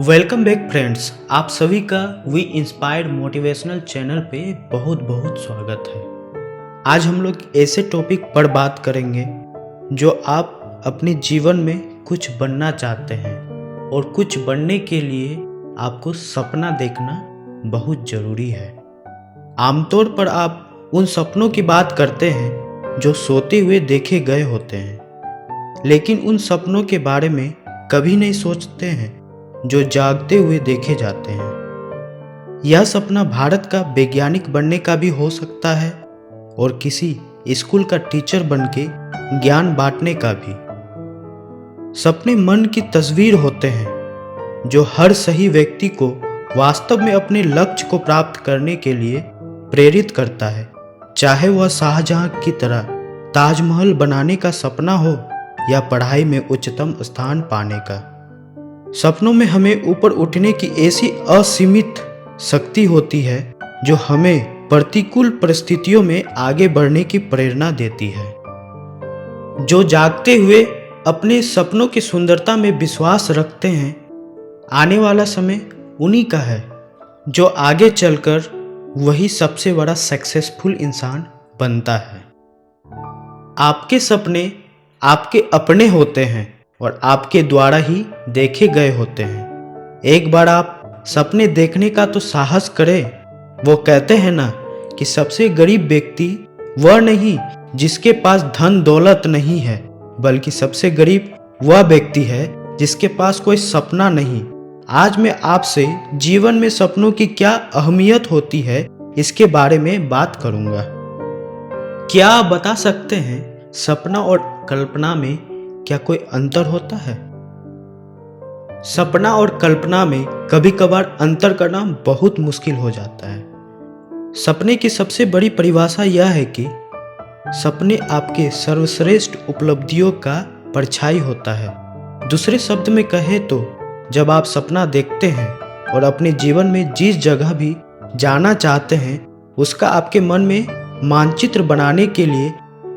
Welcome back friends, आप सभी का वी इंस्पायर्ड मोटिवेशनल चैनल पे बहुत बहुत स्वागत है। आज हम लोग ऐसे टॉपिक पर बात करेंगे जो आप अपने जीवन में कुछ बनना चाहते हैं और कुछ बनने के लिए आपको सपना देखना बहुत ज़रूरी है। आमतौर पर आप उन सपनों की बात करते हैं जो सोते हुए देखे गए होते हैं, लेकिन उन सपनों के बारे में कभी नहीं सोचते हैं जो जागते हुए देखे जाते हैं। यह सपना भारत का वैज्ञानिक बनने का भी हो सकता है और किसी स्कूल का टीचर बन के ज्ञान बांटने का भी। सपने मन की तस्वीर होते हैं जो हर सही व्यक्ति को वास्तव में अपने लक्ष्य को प्राप्त करने के लिए प्रेरित करता है, चाहे वह शाहजहां की तरह ताजमहल बनाने का सपना हो या पढ़ाई में उच्चतम स्थान पाने का। सपनों में हमें ऊपर उठने की ऐसी असीमित शक्ति होती है जो हमें प्रतिकूल परिस्थितियों में आगे बढ़ने की प्रेरणा देती है। जो जागते हुए अपने सपनों की सुंदरता में विश्वास रखते हैं, आने वाला समय उन्हीं का है जो आगे चलकर वही सबसे बड़ा सक्सेसफुल इंसान बनता है। आपके सपने आपके अपने होते हैं और आपके द्वारा ही देखे गए होते हैं। एक बार आप सपने देखने का तो साहस करें। वो कहते हैं ना कि सबसे गरीब व्यक्ति वह नहीं जिसके पास धन दौलत नहीं है, बल्कि सबसे गरीब वह व्यक्ति है जिसके पास कोई सपना नहीं। आज मैं आपसे जीवन में सपनों की क्या अहमियत होती है इसके बारे में बात करूंगा। क्या आप बता सकते हैं सपना और कल्पना में क्या कोई अंतर होता है? सपना और कल्पना में कभी कभार अंतर करना बहुत मुश्किल हो जाता है। सपने की सबसे बड़ी परिभाषा यह है कि सपने आपके सर्वश्रेष्ठ उपलब्धियों का परछाई होता है। दूसरे शब्द में कहें तो जब आप सपना देखते हैं और अपने जीवन में जिस जगह भी जाना चाहते हैं उसका आपके मन में मानचित्र बनाने के लिए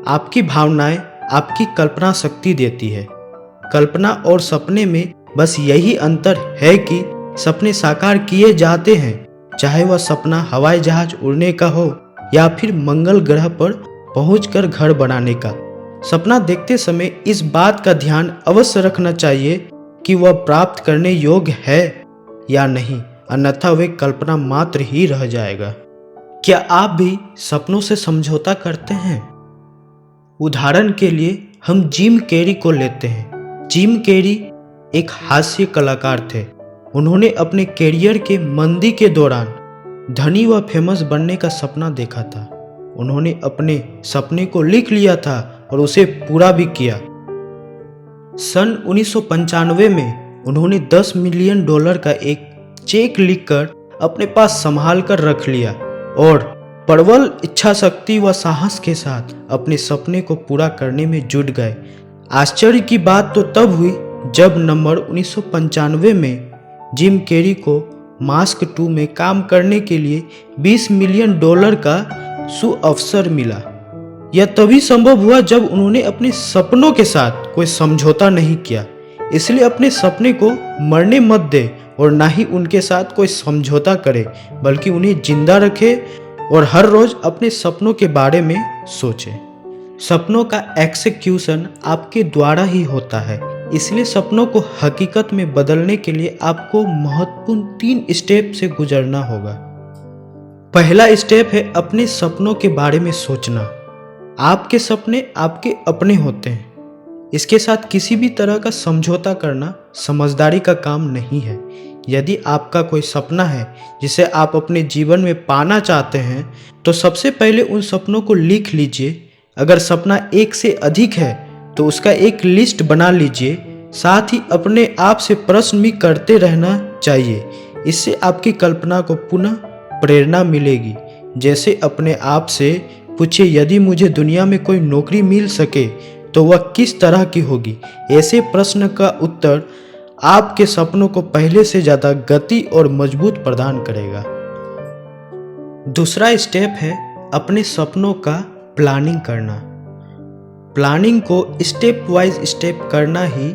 आपकी भावनाएं आपकी कल्पना शक्ति देती है। कल्पना और सपने में बस यही अंतर है कि सपने साकार किए जाते हैं, चाहे वह सपना हवाई जहाज उड़ने का हो या फिर मंगल ग्रह पर पहुंचकर घर बनाने का। सपना देखते समय इस बात का ध्यान अवश्य रखना चाहिए कि वह प्राप्त करने योग्य है या नहीं, अन्यथा वे कल्पना मात्र ही रह जाएगा। क्या आप भी सपनों से समझौता करते हैं? उदाहरण के लिए हम जिम कैरी को लेते हैं। जिम कैरी एक हास्य कलाकार थे। उन्होंने अपने कैरियर के मंदी के दौरान धनी व फेमस बनने का सपना देखा था। उन्होंने अपने सपने को लिख लिया था और उसे पूरा भी किया। सन 1995 में उन्होंने $10 मिलियन का एक चेक लिखकर अपने पास संभाल कर रख लिया और प्रबल इच्छा शक्ति व साहस के साथ अपने सपने को पूरा करने में जुट गए। आश्चर्य की बात तो तब हुई जब नंबर 1995 में जिम कैरी को मास्क 2 में काम करने के लिए $20 मिलियन का सुअवसर मिला। यह तभी संभव हुआ जब उन्होंने अपने सपनों के साथ कोई समझौता नहीं किया। इसलिए अपने सपने को मरने मत दे और ना ही उनके साथ कोई समझौता करे, बल्कि उन्हें जिंदा रखे और हर रोज अपने सपनों के बारे में सोचें। सपनों का एग्जीक्यूशन आपके द्वारा ही होता है, इसलिए सपनों को हकीकत में बदलने के लिए आपको महत्वपूर्ण 3 स्टेप से गुजरना होगा। पहला स्टेप है अपने सपनों के बारे में सोचना। आपके सपने आपके अपने होते हैं। इसके साथ किसी भी तरह का समझौता करना समझदारी का काम नहीं है। यदि आपका कोई सपना है जिसे आप अपने जीवन में पाना चाहते हैं तो सबसे पहले उन सपनों को लिख लीजिए। अगर सपना एक से अधिक है तो उसका एक लिस्ट बना लीजिए। साथ ही अपने आप से प्रश्न भी करते रहना चाहिए। इससे आपकी कल्पना को पुनः प्रेरणा मिलेगी। जैसे अपने आप से पूछिए, यदि मुझे दुनिया में कोई नौकरी मिल सके तो वह किस तरह की होगी। ऐसे प्रश्न का उत्तर आपके सपनों को पहले से ज्यादा गति और मजबूत प्रदान करेगा। दूसरा स्टेप है अपने सपनों का प्लानिंग करना। प्लानिंग को स्टेप वाइज स्टेप करना ही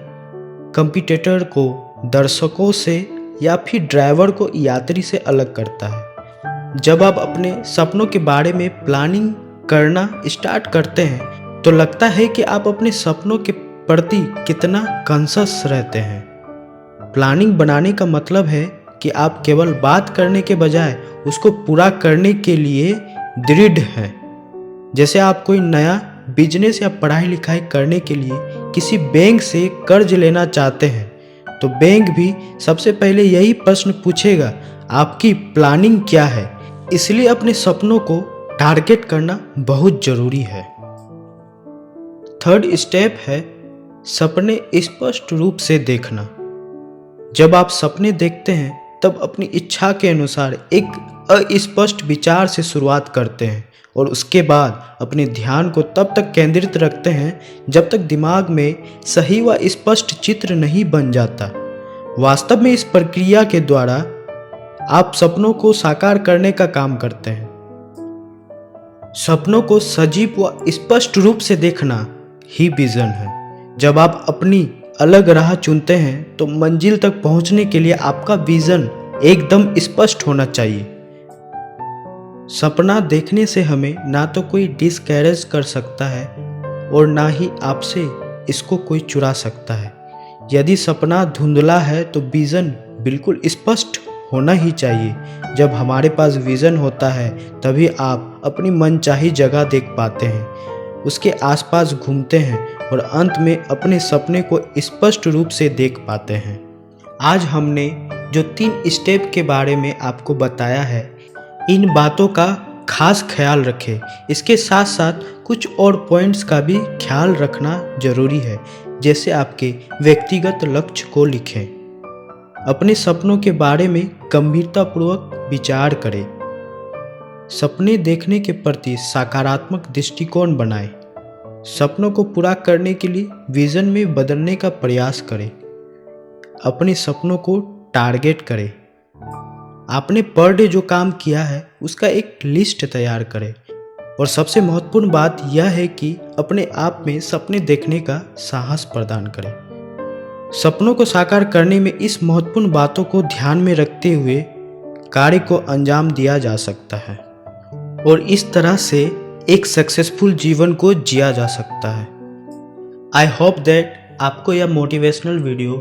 कंपटीटर को दर्शकों से या फिर ड्राइवर को यात्री से अलग करता है। जब आप अपने सपनों के बारे में प्लानिंग करना स्टार्ट करते हैं तो लगता है कि आप अपने सपनों के प्रति कितना कॉन्शियस रहते हैं। प्लानिंग बनाने का मतलब है कि आप केवल बात करने के बजाय उसको पूरा करने के लिए दृढ़ हैं। जैसे आप कोई नया बिजनेस या पढ़ाई लिखाई करने के लिए किसी बैंक से कर्ज लेना चाहते हैं तो बैंक भी सबसे पहले यही प्रश्न पूछेगा, आपकी प्लानिंग क्या है। इसलिए अपने सपनों को टारगेट करना बहुत जरूरी है। थर्ड स्टेप है सपने स्पष्ट रूप से देखना। जब आप सपने देखते हैं तब अपनी इच्छा के अनुसार एक अस्पष्ट विचार से शुरुआत करते हैं और उसके बाद अपने ध्यान को तब तक केंद्रित रखते हैं जब तक दिमाग में सही व स्पष्ट चित्र नहीं बन जाता। वास्तव में इस प्रक्रिया के द्वारा आप सपनों को साकार करने का काम करते हैं। सपनों को सजीव व स्पष्ट रूप से देखना ही विजन है। जब आप अपनी अलग राह चुनते हैं तो मंजिल तक पहुंचने के लिए आपका विजन एकदम स्पष्ट होना चाहिए। सपना देखने से हमें ना तो कोई डिस्करेज कर सकता है और ना ही आपसे इसको कोई चुरा सकता है। यदि सपना धुंधला है तो विजन बिल्कुल स्पष्ट होना ही चाहिए। जब हमारे पास विजन होता है तभी आप अपनी मनचाही जगह देख पाते हैं, उसके आसपास घूमते हैं और अंत में अपने सपने को स्पष्ट रूप से देख पाते हैं। आज हमने जो 3 स्टेप के बारे में आपको बताया है, इन बातों का खास ख्याल रखें। इसके साथ साथ कुछ और पॉइंट्स का भी ख्याल रखना जरूरी है, जैसे आपके व्यक्तिगत लक्ष्य को लिखें। अपने सपनों के बारे में गंभीरतापूर्वक विचार करें। सपने देखने के प्रति सकारात्मक दृष्टिकोण बनाएं। सपनों को पूरा करने के लिए विजन में बदलने का प्रयास करें। अपने सपनों को टारगेट करें। आपने पर डे जो काम किया है उसका एक लिस्ट तैयार करें। और सबसे महत्वपूर्ण बात यह है कि अपने आप में सपने देखने का साहस प्रदान करें। सपनों को साकार करने में इस महत्वपूर्ण बातों को ध्यान में रखते हुए कार्य को अंजाम दिया जा सकता है और इस तरह से एक सक्सेसफुल जीवन को जिया जा सकता है। आई होप दैट आपको यह मोटिवेशनल वीडियो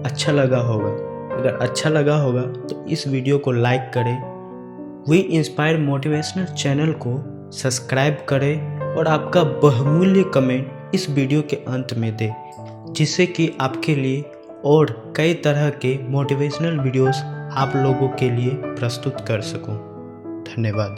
अच्छा लगा होगा। अगर अच्छा लगा होगा तो इस वीडियो को लाइक करें, वी इंस्पायर मोटिवेशनल चैनल को सब्सक्राइब करें और आपका बहुमूल्य कमेंट इस वीडियो के अंत में दें, जिससे कि आपके लिए और कई तरह के मोटिवेशनल वीडियोस आप लोगों के लिए प्रस्तुत कर सकूं। धन्यवाद।